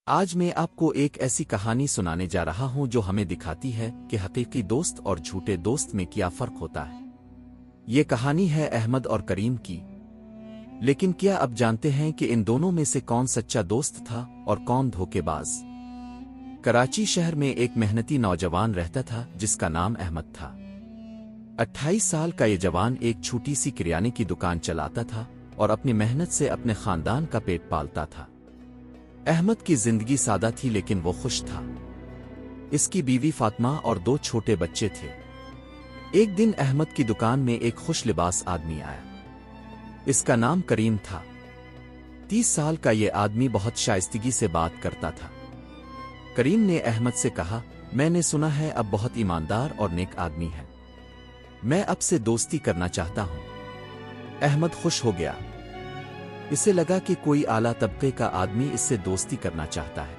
آج میں آپ کو ایک ایسی کہانی سنانے جا رہا ہوں جو ہمیں دکھاتی ہے کہ حقیقی دوست اور جھوٹے دوست میں کیا فرق ہوتا ہے۔ یہ کہانی ہے احمد اور کریم کی۔ لیکن کیا اب جانتے ہیں کہ ان دونوں میں سے کون سچا دوست تھا اور کون دھوکے باز؟ کراچی شہر میں ایک محنتی نوجوان رہتا تھا جس کا نام احمد تھا۔ 28 سال کا یہ جوان ایک چھوٹی سی کریانے کی دکان چلاتا تھا اور اپنی محنت سے اپنے خاندان کا پیٹ پالتا تھا۔ احمد کی زندگی سادہ تھی لیکن وہ خوش تھا۔ اس کی بیوی فاطمہ اور 2 چھوٹے بچے تھے۔ ایک دن احمد کی دکان میں ایک خوش لباس آدمی آیا۔ اس کا نام کریم تھا۔ 30 سال کا یہ آدمی بہت شائستگی سے بات کرتا تھا۔ کریم نے احمد سے کہا، میں نے سنا ہے اب بہت ایماندار اور نیک آدمی ہے، میں اب سے دوستی کرنا چاہتا ہوں۔ احمد خوش ہو گیا۔ اسے لگا کہ کوئی اعلیٰ طبقے کا آدمی اس سے دوستی کرنا چاہتا ہے۔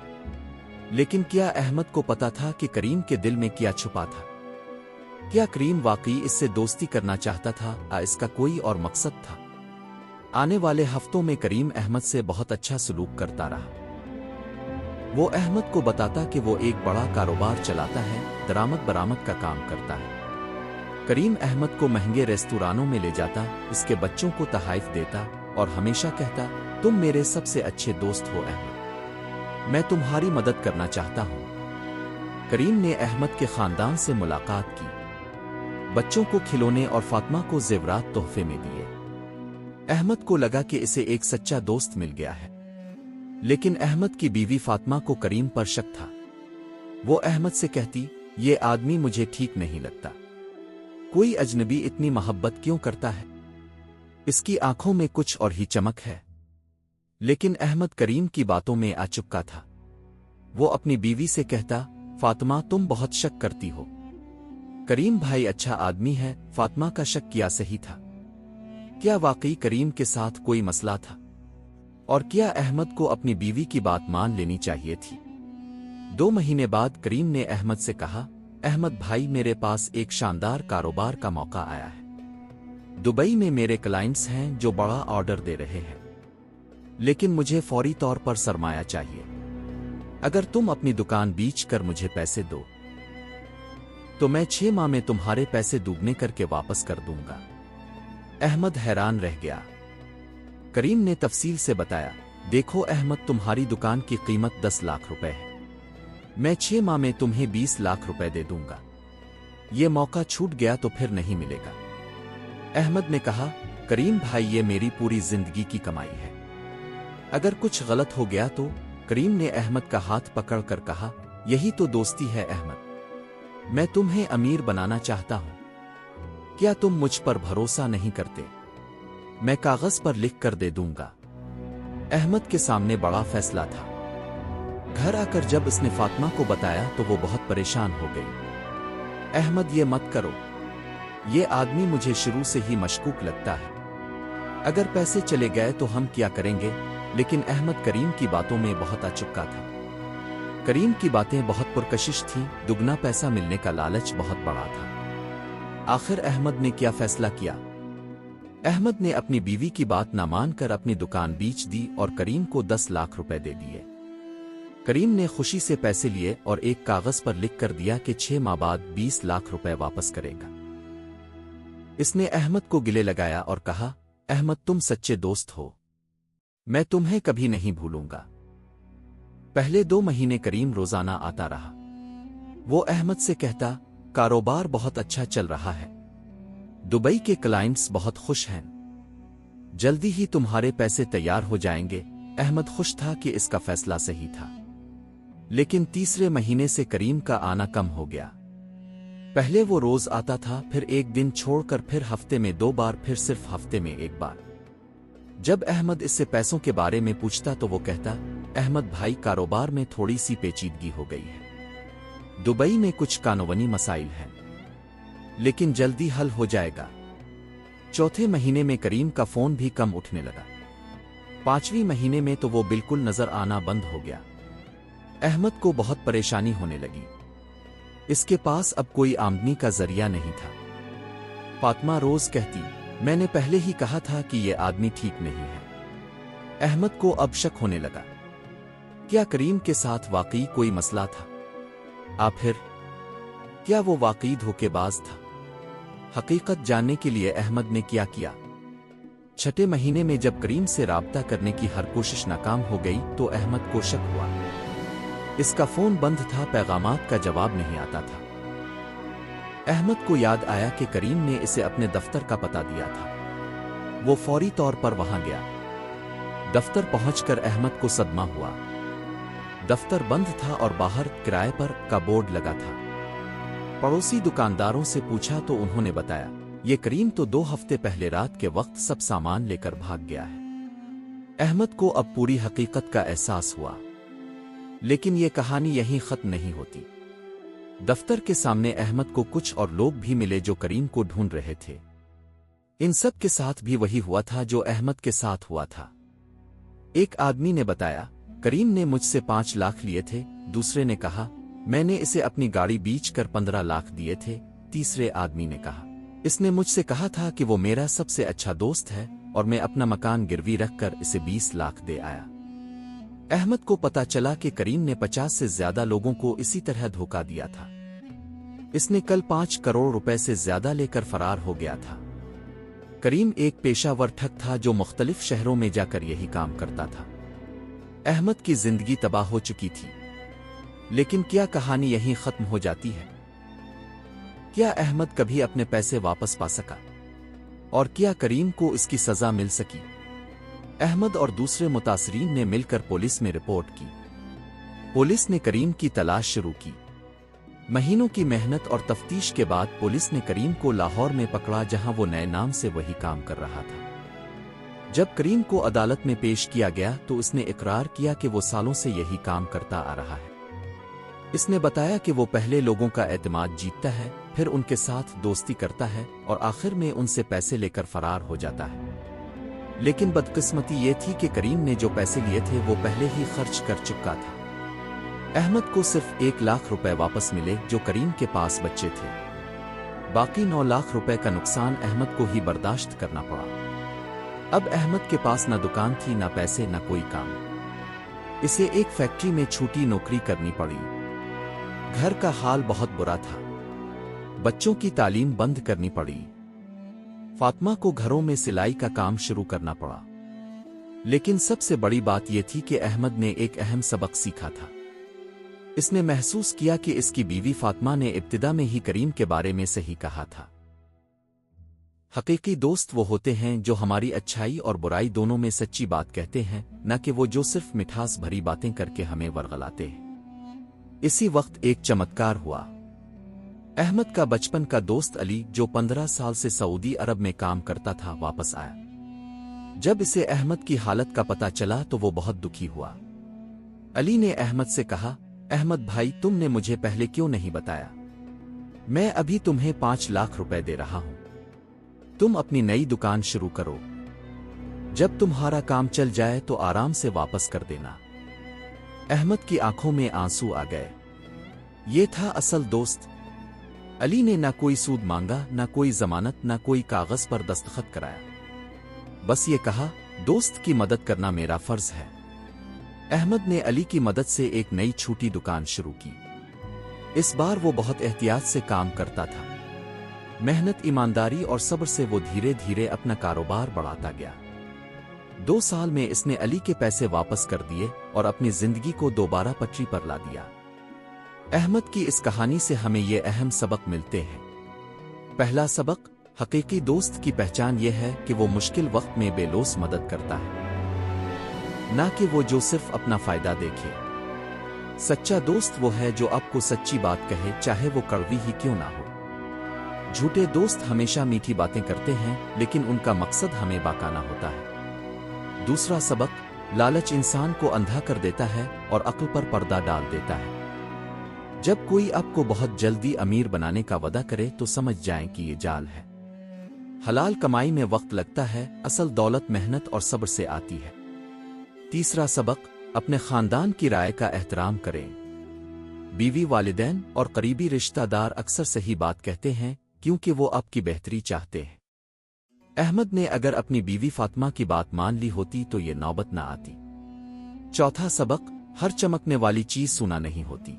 لیکن کیا احمد کو پتا تھا کہ کریم کے دل میں کیا چھپا تھا؟ کیا کریم واقعی اس سے دوستی کرنا چاہتا تھا یا اس کا کوئی اور مقصد تھا؟ آنے والے ہفتوں میں کریم احمد سے بہت اچھا سلوک کرتا رہا۔ وہ احمد کو بتاتا کہ وہ ایک بڑا کاروبار چلاتا ہے، درآمد برآمد کا کام کرتا ہے۔ کریم احمد کو مہنگے ریستورانوں میں لے جاتا، اس کے بچوں کو تحائف دیتا اور ہمیشہ کہتا، تم میرے سب سے اچھے دوست ہو احمد، میں تمہاری مدد کرنا چاہتا ہوں۔ کریم نے احمد کے خاندان سے ملاقات کی، بچوں کو کھلونے اور فاطمہ کو زیورات تحفے میں دیے۔ احمد کو لگا کہ اسے ایک سچا دوست مل گیا ہے۔ لیکن احمد کی بیوی فاطمہ کو کریم پر شک تھا۔ وہ احمد سے کہتی، یہ آدمی مجھے ٹھیک نہیں لگتا، کوئی اجنبی اتنی محبت کیوں کرتا ہے؟ اس کی آنکھوں میں کچھ اور ہی چمک ہے۔ لیکن احمد کریم کی باتوں میں آ چکا تھا۔ وہ اپنی بیوی سے کہتا، فاطمہ تم بہت شک کرتی ہو، کریم بھائی اچھا آدمی ہے۔ فاطمہ کا شک کیا صحیح تھا؟ کیا واقعی کریم کے ساتھ کوئی مسئلہ تھا؟ اور کیا احمد کو اپنی بیوی کی بات مان لینی چاہیے تھی؟ 2 مہینے بعد کریم نے احمد سے کہا، احمد بھائی میرے پاس ایک شاندار کاروبار کا موقع آیا ہے۔ دبئی میں میرے کلائنٹس ہیں جو بڑا آرڈر دے رہے ہیں، لیکن مجھے فوری طور پر سرمایہ چاہیے۔ اگر تم اپنی دکان بیچ کر مجھے پیسے دو تو میں 6 ماہ میں تمہارے پیسے دوگنے کر کے واپس کر دوں گا۔ احمد حیران رہ گیا۔ کریم نے تفصیل سے بتایا، دیکھو احمد تمہاری دکان کی قیمت 10 لاکھ روپے ہے، میں 6 ماہ میں تمہیں 20 لاکھ روپے دے دوں گا۔ یہ موقع چھوٹ گیا تو پھر نہیں ملے گا۔ احمد نے کہا، کریم بھائی یہ میری پوری زندگی کی کمائی ہے، اگر کچھ غلط ہو گیا تو؟ کریم نے احمد کا ہاتھ پکڑ کر کہا، یہی تو دوستی ہے احمد، میں تمہیں امیر بنانا چاہتا ہوں، کیا تم مجھ پر بھروسہ نہیں کرتے؟ میں کاغذ پر لکھ کر دے دوں گا۔ احمد کے سامنے بڑا فیصلہ تھا۔ گھر آ کر جب اس نے فاطمہ کو بتایا تو وہ بہت پریشان ہو گئی۔ احمد یہ مت کرو، یہ آدمی مجھے شروع سے ہی مشکوک لگتا ہے، اگر پیسے چلے گئے تو ہم کیا کریں گے؟ لیکن احمد کریم کی باتوں میں بہت آ چکا تھا۔ کریم کی باتیں بہت پرکشش تھیں، دگنا پیسہ ملنے کا لالچ بہت بڑا تھا۔ آخر احمد نے کیا فیصلہ کیا؟ احمد نے اپنی بیوی کی بات نہ مان کر اپنی دکان بیچ دی اور کریم کو 10 لاکھ روپے دے دیے۔ کریم نے خوشی سے پیسے لیے اور ایک کاغذ پر لکھ کر دیا کہ 6 ماہ بعد 20 لاکھ روپے واپس کرے گا۔ اس نے احمد کو گلے لگایا اور کہا، احمد تم سچے دوست ہو، میں تمہیں کبھی نہیں بھولوں گا۔ پہلے 2 مہینے کریم روزانہ آتا رہا۔ وہ احمد سے کہتا، کاروبار بہت اچھا چل رہا ہے، دبئی کے کلائنٹس بہت خوش ہیں، جلدی ہی تمہارے پیسے تیار ہو جائیں گے۔ احمد خوش تھا کہ اس کا فیصلہ صحیح تھا۔ لیکن تیسرے مہینے سے کریم کا آنا کم ہو گیا۔ پہلے وہ روز آتا تھا، پھر ایک دن چھوڑ کر، پھر ہفتے میں 2 بار، پھر صرف ہفتے میں 1 بار۔ جب احمد اس سے پیسوں کے بارے میں پوچھتا تو وہ کہتا، احمد بھائی کاروبار میں تھوڑی سی پیچیدگی ہو گئی ہے، دبئی میں کچھ قانونی مسائل ہیں، لیکن جلدی حل ہو جائے گا۔ چوتھے مہینے میں کریم کا فون بھی کم اٹھنے لگا۔ 5ویں مہینے میں تو وہ بالکل نظر آنا بند ہو گیا۔ احمد کو بہت پریشانی ہونے لگی، اس کے پاس اب کوئی آمدنی کا ذریعہ نہیں تھا۔ فاطمہ روز کہتی، میں نے پہلے ہی کہا تھا کہ یہ آدمی ٹھیک نہیں ہے۔ احمد کو اب شک ہونے لگا۔ क्या करीम के साथ वाकई कोई मसला था? फिर क्या वो वाकई धोखेबाज था? हकीकत जानने के लिए अहमद ने क्या किया? छठे महीने में जब करीम से राब्ता करने की हर कोशिश नाकाम हो गई तो अहमद को शक हुआ। इसका फोन बंद था, पैगामात का जवाब नहीं आता था। अहमद को याद आया कि करीम ने इसे अपने दफ्तर का पता दिया था। वो फौरी तौर पर वहां गया। दफ्तर पहुंचकर अहमद को सदमा हुआ। दफ्तर बंद था और बाहर किराए पर का बोर्ड लगा था। पड़ोसी दुकानदारों से पूछा तो उन्होंने बताया, ये करीम तो 2 हफ्ते पहले रात के वक्त सब सामान लेकर भाग गया है। अहमद को अब पूरी हकीकत का एहसास हुआ। लेकिन ये कहानी यहीं खत्म नहीं होती। दफ्तर के सामने अहमद को कुछ और लोग भी मिले जो करीम को ढूंढ रहे थे। इन सब के साथ भी वही हुआ था जो अहमद के साथ हुआ था। एक आदमी ने बताया, करीम ने मुझसे 5 लाख लिए थे। दूसरे ने कहा, मैंने इसे अपनी गाड़ी बेच कर 15 लाख दिए थे। तीसरे आदमी ने कहा, इसने मुझसे कहा था कि वो मेरा सबसे अच्छा दोस्त है और मैं अपना मकान गिरवी रखकर इसे 20 लाख दे आया। अहमद को पता चला कि करीम ने 50 से ज्यादा लोगों को इसी तरह धोखा दिया था। इसने कल 5 करोड़ रुपए से ज्यादा लेकर फरार हो गया था। करीम एक पेशावर ठग था जो मुख्तलिफ शहरों में जाकर यही काम करता था। अहमद की जिंदगी तबाह हो चुकी थी। लेकिन क्या कहानी यहीं खत्म हो जाती है? क्या अहमद कभी अपने पैसे वापस पा सका? और क्या करीम को इसकी सजा मिल सकी? अहमद और दूसरे मुतासरीन ने मिलकर पुलिस में रिपोर्ट की। पुलिस ने करीम की तलाश शुरू की। महीनों की मेहनत और तफ्तीश के बाद पुलिस ने करीम को लाहौर में पकड़ा, जहां वो नए नाम से वही काम कर रहा था। जब करीम को अदालत में पेश किया गया तो उसने इकरार किया कि वो सालों से यही काम करता आ रहा है। इसने बताया कि वो पहले लोगों का एतमाद जीतता है, फिर उनके साथ दोस्ती करता है और आखिर में उनसे पैसे लेकर फरार हो जाता है। लेकिन बदकिस्मती ये थी कि करीम ने जो पैसे लिए थे वो पहले ही खर्च कर चुका था। अहमद को सिर्फ 1 लाख रुपए वापस मिले जो करीम के पास बचे थे। बाकी 9 लाख रुपए का नुकसान अहमद को ही बर्दाश्त करना पड़ा। अब अहमद के पास न दुकान थी, न पैसे, न कोई काम। इसे एक फैक्ट्री में छूटी नौकरी करनी पड़ी। घर का हाल बहुत बुरा था। बच्चों की तालीम बंद करनी पड़ी। फातिमा को घरों में सिलाई का काम शुरू करना पड़ा। लेकिन सबसे बड़ी बात यह थी कि अहमद ने एक अहम सबक सीखा था। इसने महसूस किया कि इसकी बीवी फातिमा ने इब्तिदा में ही करीम के बारे में सही कहा था। हकीकी दोस्त वो होते हैं जो हमारी अच्छाई और बुराई दोनों में सच्ची बात कहते हैं, न कि वो जो सिर्फ मिठास भरी बातें करके हमें वरगलाते हैं। इसी वक्त एक चमत्कार हुआ। अहमद का बचपन का दोस्त अली, जो 15 साल से सऊदी अरब में काम करता था, वापस आया। जब इसे अहमद की हालत का पता चला तो वो बहुत दुखी हुआ। अली ने अहमद से कहा, अहमद भाई, तुमने मुझे पहले क्यों नहीं बताया? मैं अभी तुम्हें 5 लाख रुपए दे रहा हूं। तुम अपनी नई दुकान शुरू करो। जब तुम्हारा काम चल जाए तो आराम से वापस कर देना। अहमद की आंखों में आंसू आ गए। ये था असल दोस्त। अली ने ना कोई सूद मांगा, ना कोई जमानत, ना कोई कागज पर दस्तखत कराया। बस ये कहा, दोस्त की मदद करना मेरा फर्ज है। अहमद ने अली की मदद से एक नई छोटी दुकान शुरू की। इस बार वो बहुत एहतियात से काम करता था। मेहनत, ईमानदारी और सब्र से वो धीरे धीरे अपना कारोबार बढ़ाता गया। 2 साल में इसने अली के पैसे वापस कर दिए और अपनी जिंदगी को दोबारा पटरी पर ला दिया। अहमद की इस कहानी से हमें ये अहम सबक मिलते हैं। पहला सबक, हकीकी दोस्त की पहचान यह है कि वो मुश्किल वक्त में बेलौस मदद करता है, ना कि वो जो सिर्फ अपना फायदा देखे। सच्चा दोस्त वो है जो आपको सच्ची बात कहे, चाहे वो कड़वी ही क्यों ना हो। झूठे दोस्त हमेशा मीठी बातें करते हैं, लेकिन उनका मकसद हमें बहकाना होता है। दूसरा सबक, लालच इंसान को अंधा कर देता है और अक्ल पर पर्दा डाल देता है। जब कोई आपको बहुत जल्दी अमीर बनाने का वादा करे तो समझ जाएं कि ये जाल है। हलाल कमाई में वक्त लगता है, असल दौलत मेहनत और सब्र से आती है। तीसरा सबक, अपने खानदान की राय का एहतराम करें। बीवी, वालिदैन और करीबी रिश्तेदार अक्सर सही बात कहते हैं क्योंकि वो आपकी बेहतरी चाहते हैं। अहमद ने अगर अपनी बीवी फातिमा की बात मान ली होती तो ये नौबत न आती। चौथा सबक, हर चमकने वाली चीज सोना नहीं होती।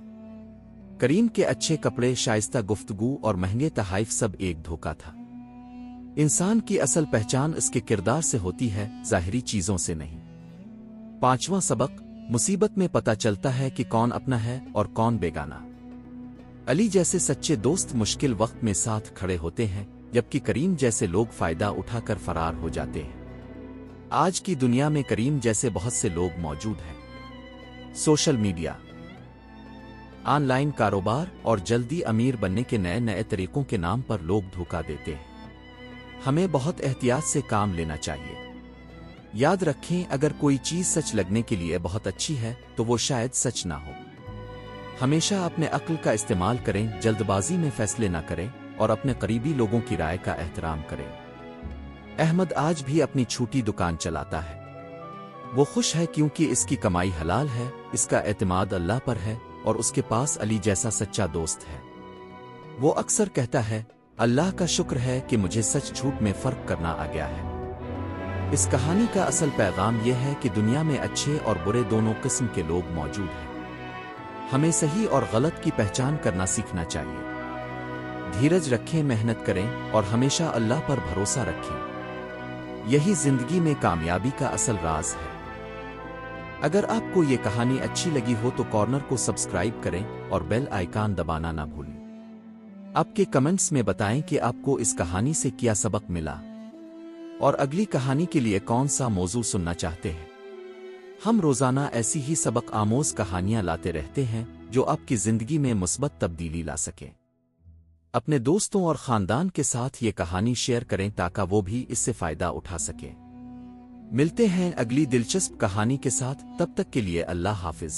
करीम के अच्छे कपड़े, शाइस्ता गुफ्तगू और महंगे तहाइफ सब एक धोखा था। इंसान की असल पहचान इसके किरदार से होती है, ज़ाहिरी चीजों से नहीं। 5वां सबक, मुसीबत में पता चलता है कि कौन अपना है और कौन बेगाना। अली जैसे सच्चे दोस्त मुश्किल वक्त में साथ खड़े होते हैं, जबकि करीम जैसे लोग फायदा उठाकर फरार हो जाते हैं। आज की दुनिया में करीम जैसे बहुत से लोग मौजूद हैं। सोशल मीडिया, ऑनलाइन कारोबार और जल्दी अमीर बनने के नए नए तरीकों के नाम पर लोग धोखा देते हैं। हमें बहुत एहतियात से काम लेना चाहिए। याद रखें, अगर कोई चीज सच लगने के लिए बहुत अच्छी है तो वो शायद सच ना हो। हमेशा अपने अक्ल का इस्तेमाल करें, जल्दबाजी में फैसले ना करें और अपने करीबी लोगों की राय का एहतराम करें। अहमद आज भी अपनी छोटी दुकान चलाता है। वो खुश है क्योंकि इसकी कमाई हलाल है, इसका एतमाद अल्लाह पर है और उसके पास अली जैसा सच्चा दोस्त है। वो अक्सर कहता है, अल्लाह का शुक्र है कि मुझे सच झूठ में फर्क करना आ गया है। इस कहानी का असल पैगाम यह है कि दुनिया में अच्छे और बुरे दोनों किस्म के लोग मौजूद हैं। हमें सही और गलत की पहचान करना सीखना चाहिए। धीरज रखें, मेहनत करें और हमेशा अल्लाह पर भरोसा रखें। यही जिंदगी में कामयाबी का असल राज है। अगर आपको ये कहानी अच्छी लगी हो तो कॉर्नर को सब्सक्राइब करें और बेल आइकन दबाना ना भूलें। आपके कमेंट्स में बताएं कि आपको इस कहानी से क्या सबक मिला और अगली कहानी के लिए कौन सा मौजू सुनना चाहते हैं। हम रोजाना ऐसी ही सबक आमोज कहानियां लाते रहते हैं जो आपकी जिंदगी में मुस्बत तब्दीली ला सके। अपने दोस्तों और खानदान के साथ ये कहानी शेयर करें ताकि वो भी इससे फायदा उठा सके। मिलते हैं अगली दिलचस्प कहानी के साथ, तब तक के लिए अल्लाह हाफिज।